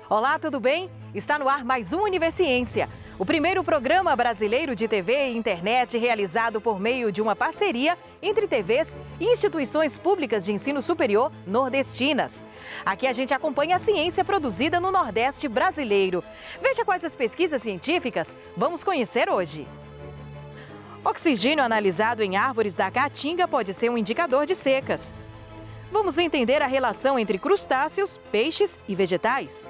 Olá, tudo bem? Está no ar mais um Universiência, o primeiro programa brasileiro de TV e internet realizado por meio de uma parceria entre TVs e instituições públicas de ensino superior nordestinas. Aqui a gente acompanha a ciência produzida no Nordeste brasileiro. Veja quais as pesquisas científicas vamos conhecer hoje. Oxigênio analisado em árvores da Caatinga pode ser um indicador de secas. Vamos entender a relação entre crustáceos, peixes e vegetais.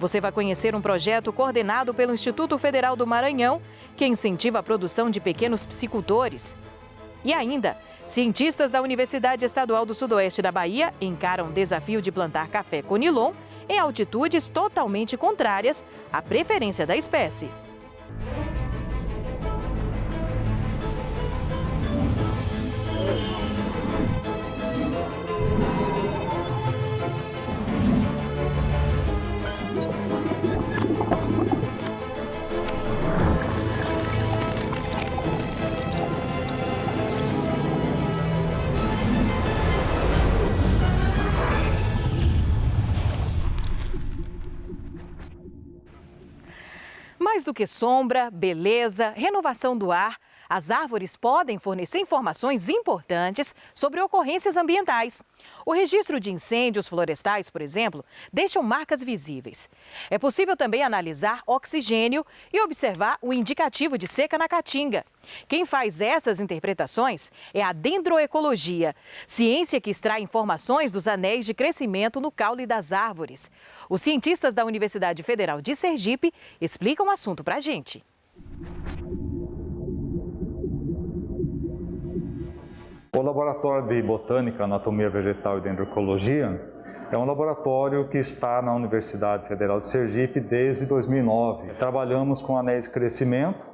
Você vai conhecer um projeto coordenado pelo Instituto Federal do Maranhão, que incentiva a produção de pequenos piscicultores. E ainda, cientistas da Universidade Estadual do Sudoeste da Bahia encaram o desafio de plantar café conilon em altitudes totalmente contrárias à preferência da espécie. Mais do que sombra, beleza, renovação do ar, as árvores podem fornecer informações importantes sobre ocorrências ambientais. O registro de incêndios florestais, por exemplo, deixam marcas visíveis. É possível também analisar oxigênio e observar o indicativo de seca na Caatinga. Quem faz essas interpretações é a dendroecologia, ciência que extrai informações dos anéis de crescimento no caule das árvores. Os cientistas da Universidade Federal de Sergipe explicam o assunto pra gente. O Laboratório de Botânica, Anatomia Vegetal e Dendroecologia é um laboratório que está na Universidade Federal de Sergipe desde 2009. Trabalhamos com anéis de crescimento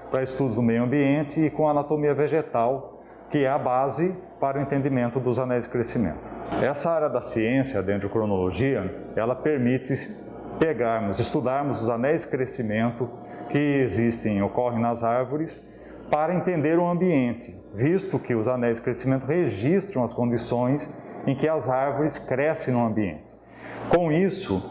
para estudos do meio ambiente e com anatomia vegetal, que é a base para o entendimento dos anéis de crescimento. Essa área da ciência, a dendrocronologia, ela permite estudarmos os anéis de crescimento que ocorrem nas árvores, para entender o ambiente, visto que os anéis de crescimento registram as condições em que as árvores crescem no ambiente. Com isso,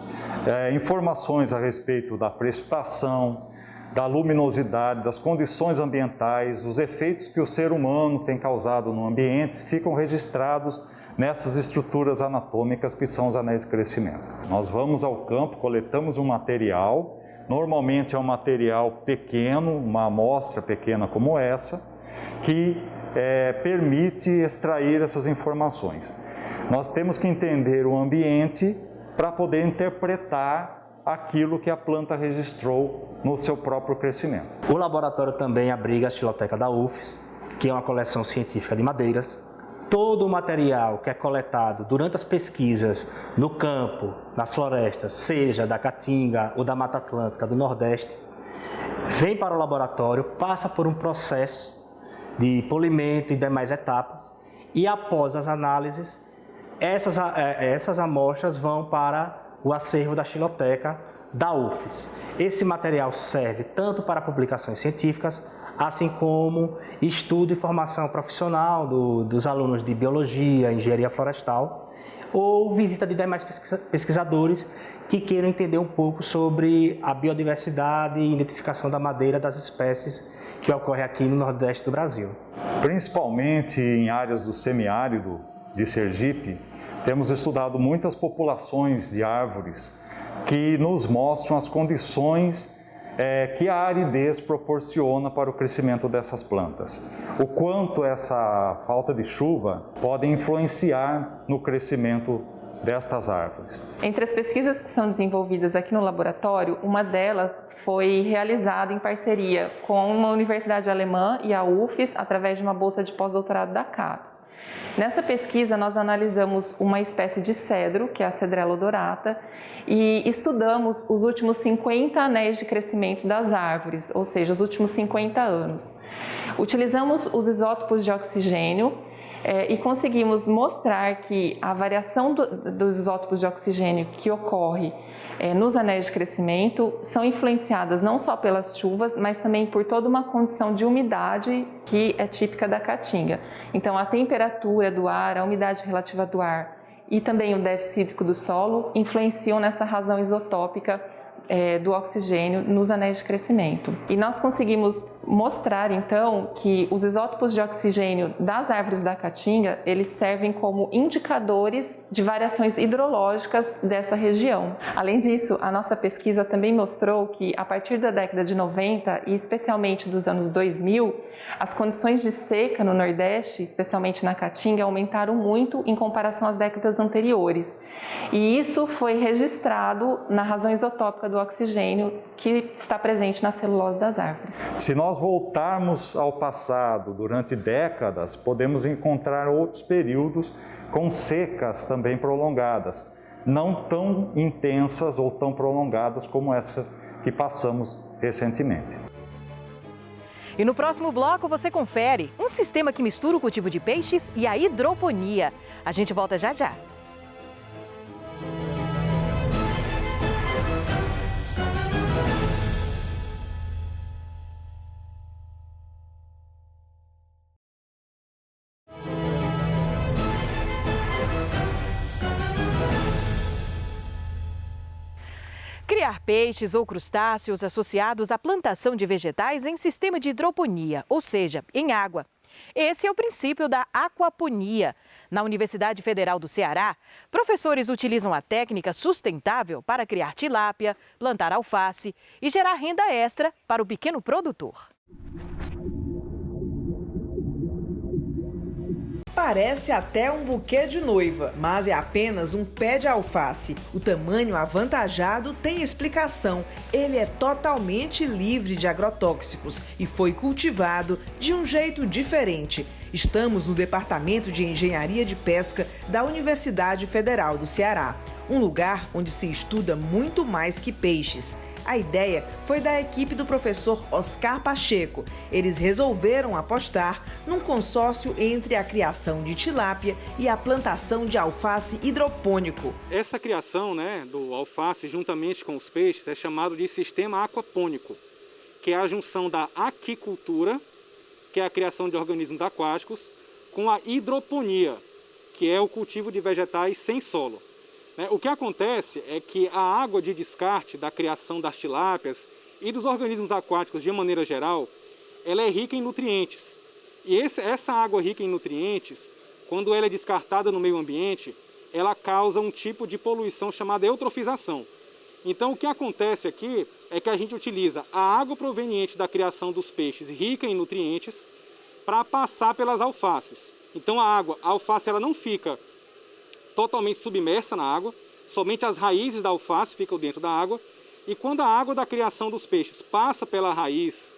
informações a respeito da precipitação, da luminosidade, das condições ambientais, os efeitos que o ser humano tem causado no ambiente, ficam registrados nessas estruturas anatômicas que são os anéis de crescimento. Nós vamos ao campo, coletamos um material. Normalmente é um material pequeno, uma amostra pequena como essa, que permite extrair essas informações. Nós temos que entender o ambiente para poder interpretar aquilo que a planta registrou no seu próprio crescimento. O laboratório também abriga a Xiloteca da UFES, que é uma coleção científica de madeiras. Todo o material que é coletado durante as pesquisas no campo, nas florestas, seja da Caatinga ou da Mata Atlântica do Nordeste, vem para o laboratório, passa por um processo de polimento e demais etapas, e após as análises, essas amostras vão para o acervo da Xiloteca da UFES. Esse material serve tanto para publicações científicas, assim como estudo e formação profissional dos alunos de biologia, engenharia florestal, ou visita de demais pesquisadores que queiram entender um pouco sobre a biodiversidade e identificação da madeira das espécies que ocorre aqui no Nordeste do Brasil. Principalmente em áreas do semiárido de Sergipe, temos estudado muitas populações de árvores que nos mostram as condições que a aridez proporciona para o crescimento dessas plantas. O quanto essa falta de chuva pode influenciar no crescimento destas árvores. Entre as pesquisas que são desenvolvidas aqui no laboratório, uma delas foi realizada em parceria com uma universidade alemã e a UFES, através de uma bolsa de pós-doutorado da CAPES. Nessa pesquisa, nós analisamos uma espécie de cedro, que é a Cedrela odorata, e estudamos os últimos 50 anéis de crescimento das árvores, ou seja, os últimos 50 anos. Utilizamos os isótopos de oxigênio e conseguimos mostrar que a variação dos isótopos de oxigênio que ocorre nos anéis de crescimento são influenciadas não só pelas chuvas, mas também por toda uma condição de umidade que é típica da Caatinga. Então, a temperatura do ar, a umidade relativa do ar e também o déficit hídrico do solo influenciam nessa razão isotópica do oxigênio nos anéis de crescimento. E nós conseguimos mostrar, então, que os isótopos de oxigênio das árvores da caatinga, eles servem como indicadores de variações hidrológicas dessa região. Além disso, a nossa pesquisa também mostrou que, a partir da década de 90 e especialmente dos anos 2000, as condições de seca no Nordeste, especialmente na caatinga, aumentaram muito em comparação às décadas anteriores. E isso foi registrado na razão isotópica do oxigênio que está presente na celulose das árvores. Se nós voltarmos ao passado durante décadas, podemos encontrar outros períodos com secas também prolongadas, não tão intensas ou tão prolongadas como essa que passamos recentemente. E no próximo bloco você confere um sistema que mistura o cultivo de peixes e a hidroponia. A gente volta já já. Criar peixes ou crustáceos associados à plantação de vegetais em sistema de hidroponia, ou seja, em água. Esse é o princípio da aquaponia. Na Universidade Federal do Ceará, professores utilizam a técnica sustentável para criar tilápia, plantar alface e gerar renda extra para o pequeno produtor. Parece até um buquê de noiva, mas é apenas um pé de alface. O tamanho avantajado tem explicação. Ele é totalmente livre de agrotóxicos e foi cultivado de um jeito diferente. Estamos no Departamento de Engenharia de Pesca da Universidade Federal do Ceará, um lugar onde se estuda muito mais que peixes. A ideia foi da equipe do professor Oscar Pacheco. Eles resolveram apostar num consórcio entre a criação de tilápia e a plantação de alface hidropônico. Essa criação, do alface juntamente com os peixes é chamado de sistema aquapônico, que é a junção da aquicultura, que é a criação de organismos aquáticos, com a hidroponia, que é o cultivo de vegetais sem solo. O que acontece é que a água de descarte da criação das tilápias e dos organismos aquáticos de maneira geral, ela é rica em nutrientes. E essa água rica em nutrientes, quando ela é descartada no meio ambiente, ela causa um tipo de poluição chamada eutrofização. Então o que acontece aqui é que a gente utiliza a água proveniente da criação dos peixes rica em nutrientes para passar pelas alfaces. Então a alface ela não fica totalmente submersa na água, somente as raízes da alface ficam dentro da água, e quando a água da criação dos peixes passa pela raiz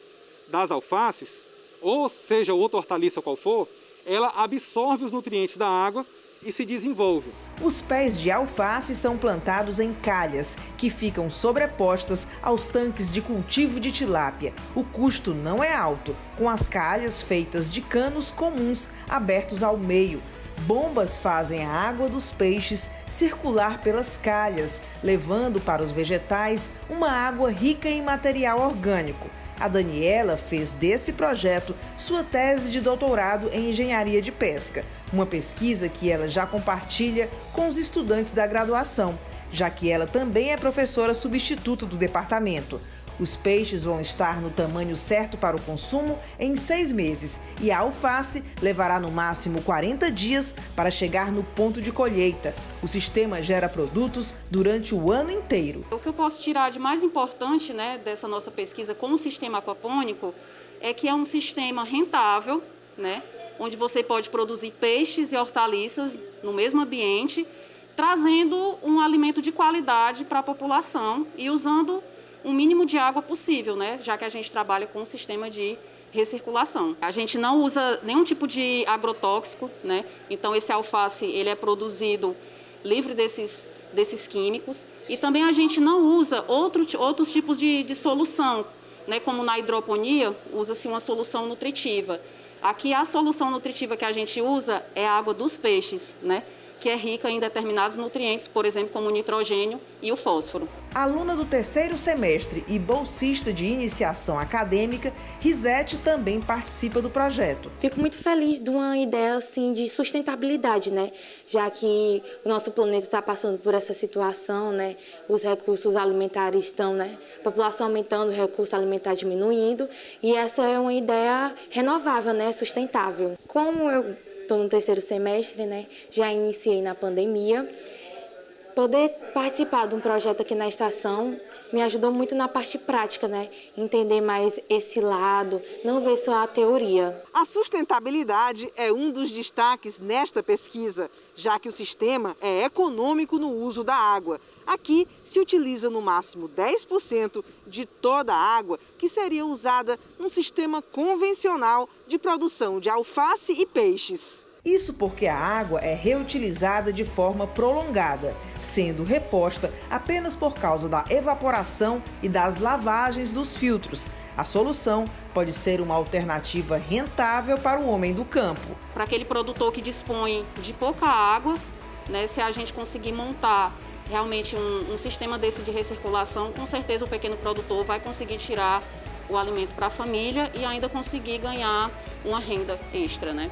das alfaces, ou seja, outra hortaliça qual for, ela absorve os nutrientes da água e se desenvolve. Os pés de alface são plantados em calhas, que ficam sobrepostas aos tanques de cultivo de tilápia. O custo não é alto, com as calhas feitas de canos comuns abertos ao meio. Bombas fazem a água dos peixes circular pelas calhas, levando para os vegetais uma água rica em material orgânico. A Daniela fez desse projeto sua tese de doutorado em engenharia de pesca, uma pesquisa que ela já compartilha com os estudantes da graduação, já que ela também é professora substituta do departamento. Os peixes vão estar no tamanho certo para o consumo em 6 meses e a alface levará no máximo 40 dias para chegar no ponto de colheita. O sistema gera produtos durante o ano inteiro. O que eu posso tirar de mais importante dessa nossa pesquisa com o sistema aquapônico é que é um sistema rentável, onde você pode produzir peixes e hortaliças no mesmo ambiente, trazendo um alimento de qualidade para a população e usando o mínimo de água possível, já que a gente trabalha com um sistema de recirculação. A gente não usa nenhum tipo de agrotóxico, então esse alface ele é produzido livre desses químicos, e também a gente não usa outros tipos de solução, como na hidroponia, usa-se uma solução nutritiva. Aqui a solução nutritiva que a gente usa é a água dos peixes, que é rica em determinados nutrientes, por exemplo, como o nitrogênio e o fósforo. Aluna do 3º semestre e bolsista de iniciação acadêmica, Risete também participa do projeto. Fico muito feliz de uma ideia assim, de sustentabilidade, né? Já que o nosso planeta está passando por essa situação, né? Os recursos alimentares estão, né? A população aumentando, o recurso alimentar diminuindo, e essa é uma ideia renovável, né? Sustentável. Como eu estou no 3º semestre, né? Já iniciei na pandemia. Poder participar de um projeto aqui na estação me ajudou muito na parte prática, né? Entender mais esse lado, não ver só a teoria. A sustentabilidade é um dos destaques nesta pesquisa, já que o sistema é econômico no uso da água. Aqui se utiliza no máximo 10% de toda a água que seria usada num sistema convencional de produção de alface e peixes. Isso porque a água é reutilizada de forma prolongada, sendo reposta apenas por causa da evaporação e das lavagens dos filtros. A solução pode ser uma alternativa rentável para o homem do campo. Para aquele produtor que dispõe de pouca água, né, se a gente conseguir montar realmente um sistema desse de recirculação, com certeza o pequeno produtor vai conseguir tirar o alimento para a família e ainda conseguir ganhar uma renda extra, né?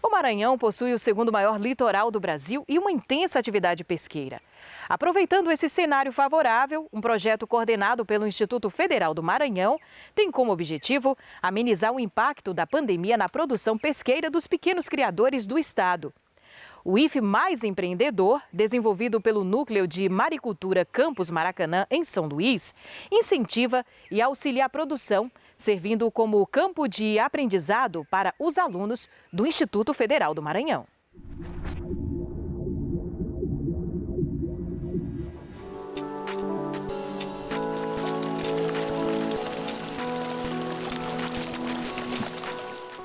O Maranhão possui o segundo maior litoral do Brasil e uma intensa atividade pesqueira. Aproveitando esse cenário favorável, um projeto coordenado pelo Instituto Federal do Maranhão tem como objetivo amenizar o impacto da pandemia na produção pesqueira dos pequenos criadores do estado. O IFE Mais Empreendedor, desenvolvido pelo Núcleo de Maricultura Campus Maracanã, em São Luís, incentiva e auxilia a produção, servindo como campo de aprendizado para os alunos do Instituto Federal do Maranhão.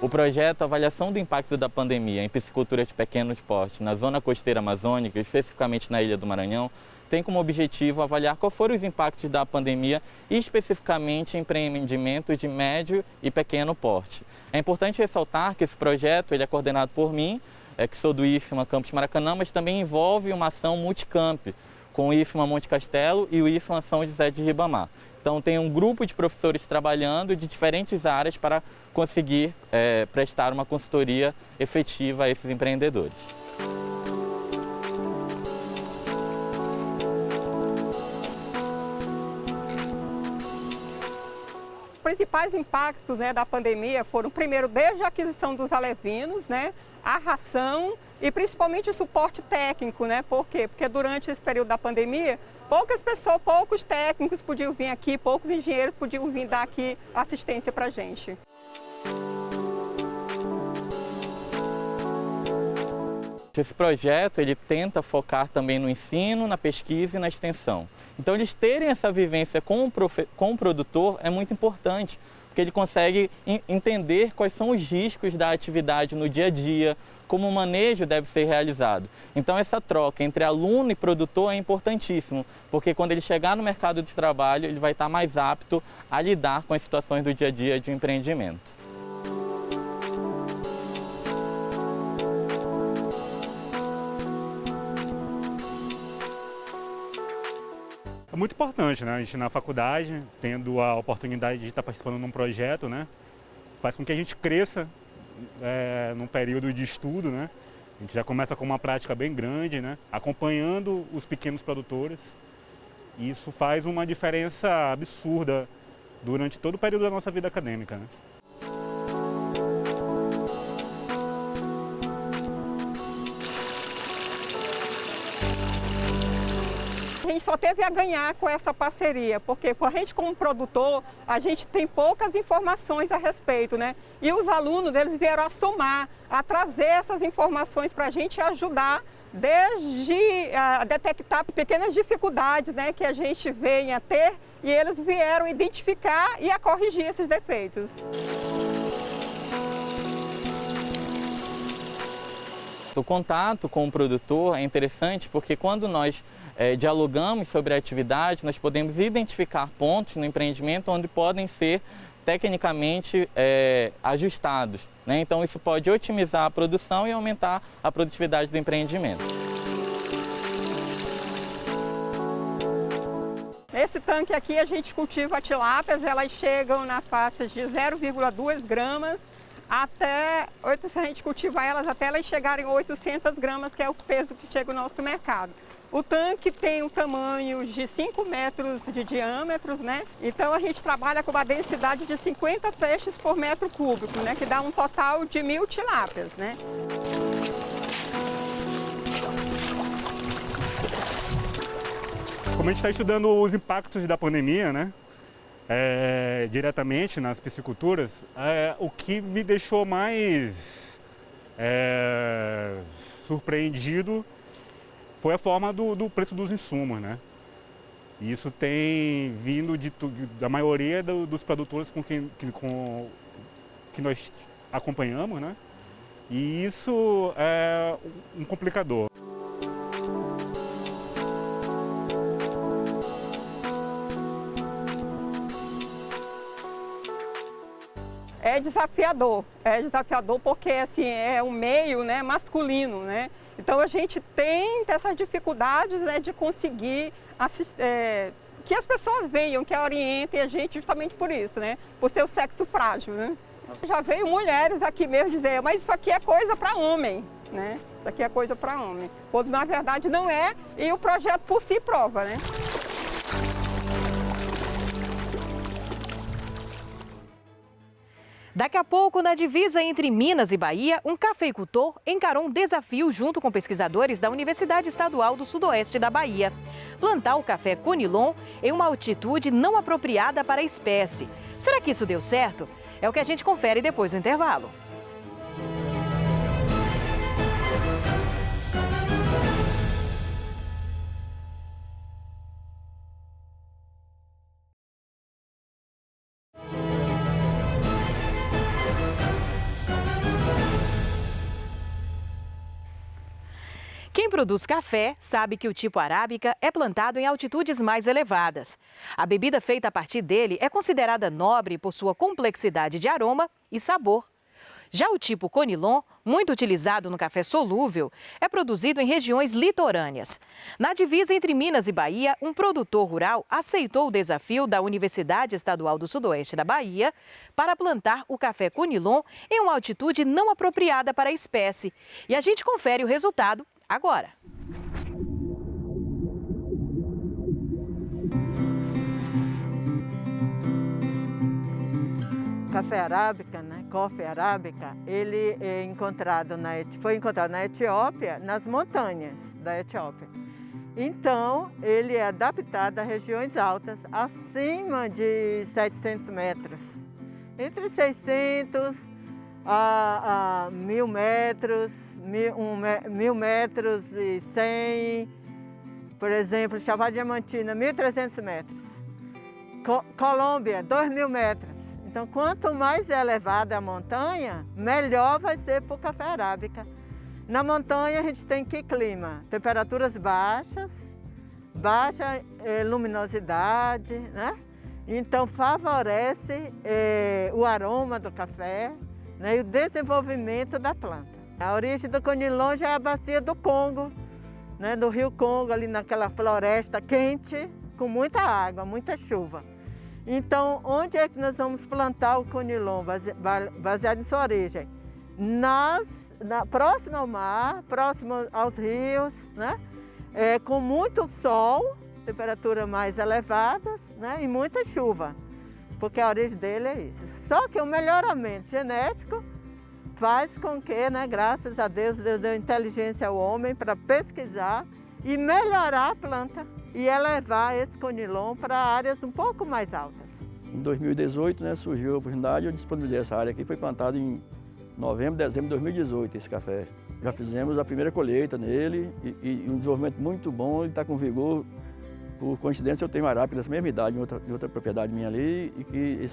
O projeto Avaliação do Impacto da Pandemia em Piscicultura de Pequeno Porte na Zona Costeira Amazônica, especificamente na Ilha do Maranhão, tem como objetivo avaliar quais foram os impactos da pandemia e especificamente em empreendimentos de médio e pequeno porte. É importante ressaltar que esse projeto ele é coordenado por mim, que sou do IFMA Campus Maracanã, mas também envolve uma ação multicamp com o IFMA Monte Castelo e o IFMA São José de Ribamar. Então tem um grupo de professores trabalhando de diferentes áreas para conseguir prestar uma consultoria efetiva a esses empreendedores. Os principais impactos, né, da pandemia foram, primeiro, desde a aquisição dos alevinos, né, a ração e principalmente o suporte técnico, né? Por quê? Porque durante esse período da pandemia, poucas pessoas, poucos técnicos podiam vir aqui, poucos engenheiros podiam vir dar aqui assistência para a gente. Esse projeto ele tenta focar também no ensino, na pesquisa e na extensão. Então eles terem essa vivência com o produtor é muito importante, porque ele consegue entender quais são os riscos da atividade no dia a dia, como o manejo deve ser realizado. Então essa troca entre aluno e produtor é importantíssimo, porque quando ele chegar no mercado de trabalho, ele vai estar mais apto a lidar com as situações do dia a dia de um empreendimento. É muito importante, né? A gente na faculdade, tendo a oportunidade de estar participando de um projeto, né? Faz com que a gente cresça num período de estudo, né? A gente já começa com uma prática bem grande, né? Acompanhando os pequenos produtores. E isso faz uma diferença absurda durante todo o período da nossa vida acadêmica, né? A gente só teve a ganhar com essa parceria, porque a gente como produtor, a gente tem poucas informações a respeito, né? E os alunos, eles vieram a somar, a trazer essas informações para a gente ajudar, desde a detectar pequenas dificuldades, né, que a gente venha a ter, e eles vieram identificar e a corrigir esses defeitos. O contato com o produtor é interessante porque quando nós dialogamos sobre a atividade, nós podemos identificar pontos no empreendimento onde podem ser tecnicamente ajustados, né? Então isso pode otimizar a produção e aumentar a produtividade do empreendimento. Nesse tanque aqui a gente cultiva tilápias, elas chegam na faixa de 0,2 gramas até, se a gente cultivar elas até elas chegarem a 800 gramas, que é o peso que chega no nosso mercado. O tanque tem um tamanho de 5 metros de diâmetro, né? Então a gente trabalha com uma densidade de 50 peixes por metro cúbico, né? Que dá um total de 1000 tilápias, né? Como a gente está estudando os impactos da pandemia, né? Diretamente nas pisciculturas, o que me deixou mais surpreendido foi a forma do preço dos insumos, né? Isso tem vindo da maioria dos produtores que nós acompanhamos, né? E isso é um complicador. É desafiador porque assim, é um meio, né, masculino, né? Então a gente tem essas dificuldades, né, de conseguir que as pessoas venham, que orientem a gente justamente por isso, né? Por ser o sexo frágil, né? Já veio mulheres aqui mesmo dizer, mas isso aqui é coisa para homem, né? Isso aqui é coisa para homem. Quando na verdade não é, e o projeto por si prova, né? Daqui a pouco, na divisa entre Minas e Bahia, um cafeicultor encarou um desafio junto com pesquisadores da Universidade Estadual do Sudoeste da Bahia. Plantar o café Conilon em uma altitude não apropriada para a espécie. Será que isso deu certo? É o que a gente confere depois do intervalo. Quem produz café sabe que o tipo arábica é plantado em altitudes mais elevadas. A bebida feita a partir dele é considerada nobre por sua complexidade de aroma e sabor. Já o tipo Conilon, muito utilizado no café solúvel, é produzido em regiões litorâneas. Na divisa entre Minas e Bahia, um produtor rural aceitou o desafio da Universidade Estadual do Sudoeste da Bahia para plantar o café Conilon em uma altitude não apropriada para a espécie. E a gente confere o resultado agora. Café arábica, né? Coffee arábica, ele foi encontrado na Etiópia, nas montanhas da Etiópia. Então, ele é adaptado a regiões altas, acima de 700 metros. Entre 600 a 1000 metros, 1000 metros e 100, por exemplo, Chapada Diamantina, 1.300 metros. Colômbia, 2.000 metros. Então, quanto mais elevada a montanha, melhor vai ser para o café arábica. Na montanha, a gente tem que clima? Temperaturas baixas, baixa luminosidade, né? Então, favorece o aroma do café, né? E o desenvolvimento da planta. A origem do Conilon já é a bacia do Congo, né? Do rio Congo, ali naquela floresta quente, com muita água, muita chuva. Então, onde é que nós vamos plantar o Conilon, baseado em sua origem? Próximo ao mar, próximo aos rios, né? Com muito sol, temperatura mais elevadas, né? E muita chuva, porque a origem dele é isso. Só que o melhoramento genético faz com que, né, graças a Deus, Deus deu inteligência ao homem para pesquisar e melhorar a planta e elevar esse Conilon para áreas um pouco mais altas. Em 2018, né, surgiu a oportunidade de eu disponibilizar essa área aqui. Foi plantado em novembro, dezembro de 2018 esse café. Já fizemos a primeira colheita nele e um desenvolvimento muito bom, ele está com vigor Por coincidência, eu tenho um arábica dessa mesma idade, em outra propriedade minha ali, e que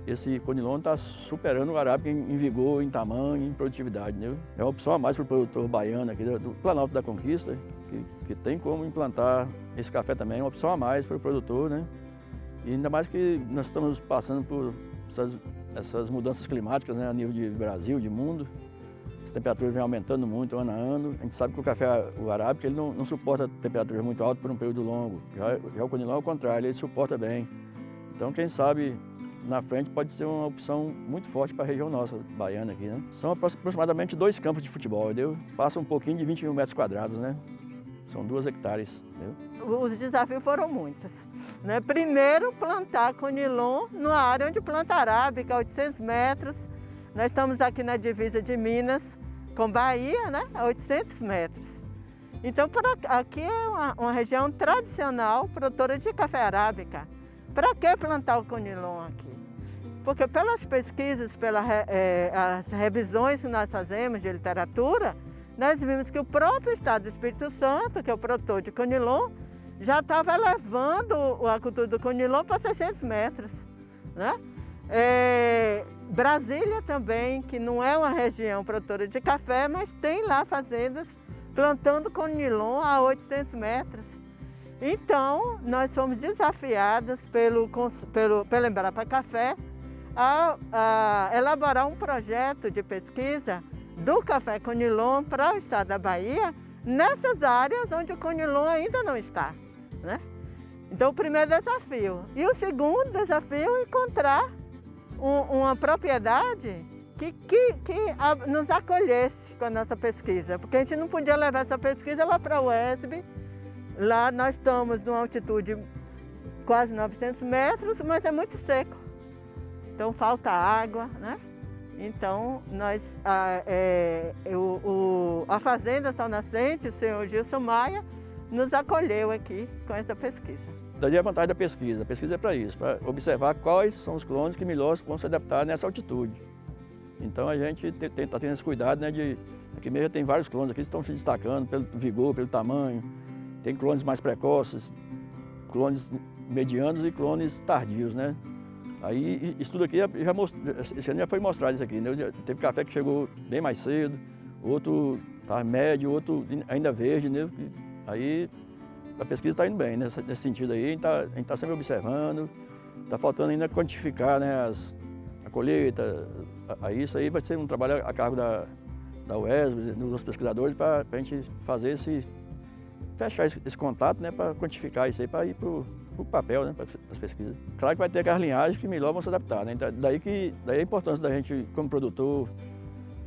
esse conilon está superando o arábica em vigor, em tamanho, em produtividade. Entendeu? É uma opção a mais para o produtor baiano aqui do Planalto da Conquista, que tem como implantar esse café também, é uma opção a mais para o produtor, né? E ainda mais que nós estamos passando por essas mudanças climáticas, né, a nível de Brasil, de mundo. As temperaturas vêm aumentando muito ano a ano. A gente sabe que o café, o arábica, ele não suporta temperaturas muito altas por um período longo. Já o conilon é o contrário, ele suporta bem. Então, quem sabe, na frente pode ser uma opção muito forte para a região nossa, baiana aqui, né? São aproximadamente 2 campos de futebol, entendeu? Passa um pouquinho de 21 metros quadrados, né? São 2 hectares, entendeu? Os desafios foram muitos, né? Primeiro, plantar conilon numa área onde planta arábica, 800 metros. Nós estamos aqui na divisa de Minas com Bahia, né? A 800 metros. Então, aqui é uma região tradicional, produtora de café arábica. Para que plantar o conilon aqui? Porque pelas pesquisas, as revisões que nós fazemos de literatura, nós vimos que o próprio estado do Espírito Santo, que é o produtor de conilon, já estava levando a cultura do conilon para 600 metros, né? Brasília também, que não é uma região produtora de café, mas tem lá fazendas plantando conilon a 800 metros. Então, nós fomos desafiadas pela Embrapa Café a elaborar um projeto de pesquisa do café conilon para o estado da Bahia, nessas áreas onde o conilon ainda não está, né? Então, o primeiro desafio. E o segundo desafio é encontrar uma propriedade que nos acolhesse com a nossa pesquisa, porque a gente não podia levar essa pesquisa lá para o UESB. Lá nós estamos numa altitude quase 900 metros, mas é muito seco, então falta água, né? Então, a Fazenda Sol Nascente, o senhor Gilson Maia, nos acolheu aqui com essa pesquisa. Daí a vantagem da pesquisa. A pesquisa é para isso, para observar quais são os clones que melhor vão se adaptar nessa altitude. Então a gente está tendo esse cuidado, né, aqui mesmo tem vários clones aqui que estão se destacando pelo vigor, pelo tamanho. Tem clones mais precoces, clones medianos e clones tardios, né? Aí isso tudo aqui esse ano já foi mostrado isso aqui, né? Teve café que chegou bem mais cedo, outro está médio, outro ainda verde, né? Aí a pesquisa está indo bem, né? Nesse sentido aí, a gente está sempre observando, está faltando ainda quantificar, né, a colheita. Aí isso aí vai ser um trabalho a cargo da UESB, dos pesquisadores, para a gente fazer fechar esse contato, né, para quantificar isso aí, para ir para o papel, né, para as pesquisas. Claro que vai ter aquelas linhagens que melhor vão se adaptar, né? Daí a importância da gente, como produtor,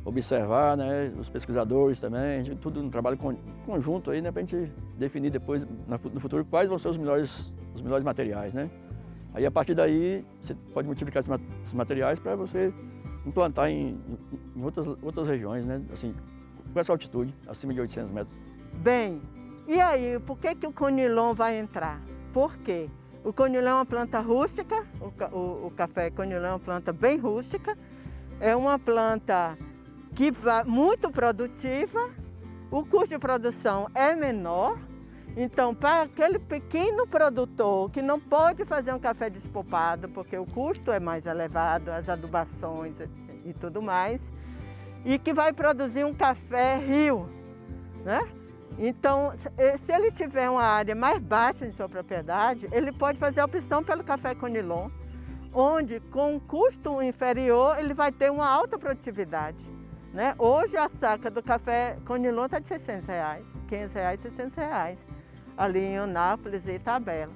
observar, né, os pesquisadores também, tudo um trabalho conjunto aí, né, para a gente definir depois, no futuro, quais vão ser os melhores materiais, né? Aí a partir daí você pode multiplicar esses materiais para você implantar em outras regiões, né, assim, com essa altitude, acima de 800 metros. Bem, e aí, por que o conilon vai entrar? Por quê? O conilon é uma planta rústica, o café conilon é uma planta bem rústica, é uma planta que vai muito produtiva, o custo de produção é menor. Então, para aquele pequeno produtor que não pode fazer um café despolpado, porque o custo é mais elevado, as adubações e tudo mais, e que vai produzir um café rio, né? Então, se ele tiver uma área mais baixa em sua propriedade, ele pode fazer a opção pelo café conilon, onde com um custo inferior ele vai ter uma alta produtividade, né? Hoje a saca do café conilon está de R$600, R$500, R$600, ali em Eunápolis e Itabela.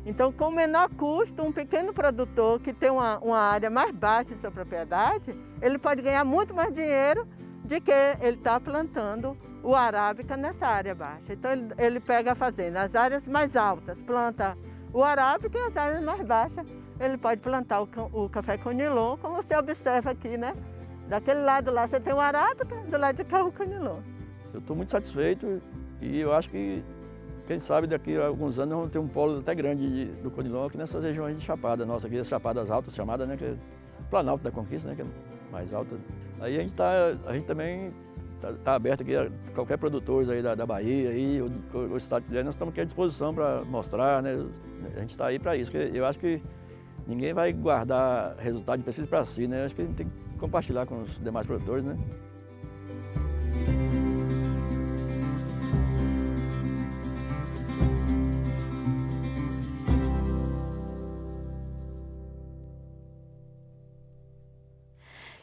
Então, com menor custo, um pequeno produtor que tem uma área mais baixa em sua propriedade, ele pode ganhar muito mais dinheiro de que ele está plantando o arábica nessa área baixa. Então, ele pega a fazenda, as áreas mais altas, planta o arábica, e as áreas mais baixas, ele pode plantar o café conilon, como você observa aqui, né? Daquele lado lá você tem o arábica, do lado de cá o conilon. Eu estou muito satisfeito e eu acho que, quem sabe, daqui a alguns anos nós vamos ter um polo até grande do conilon aqui nessas regiões de Chapada, nossa, aqui as Chapadas Altas, chamada, né, que é Planalto da Conquista, né, que é mais alta. Aí a gente também tá aberto aqui a qualquer produtor aí da Bahia, aí, o estado quiser, nós estamos aqui à disposição para mostrar, né? A gente está aí para isso, porque eu acho que ninguém vai guardar resultado de pesquisa para si, né? Acho que a gente tem que compartilhar com os demais produtores, né?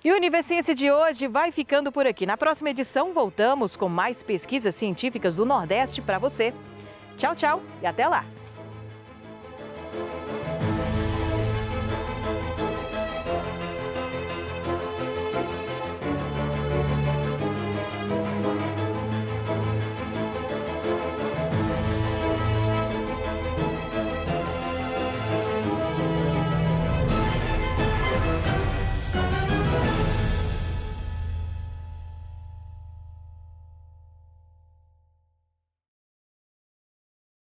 E o Universiência de hoje vai ficando por aqui. Na próxima edição, voltamos com mais pesquisas científicas do Nordeste para você. Tchau, tchau e até lá!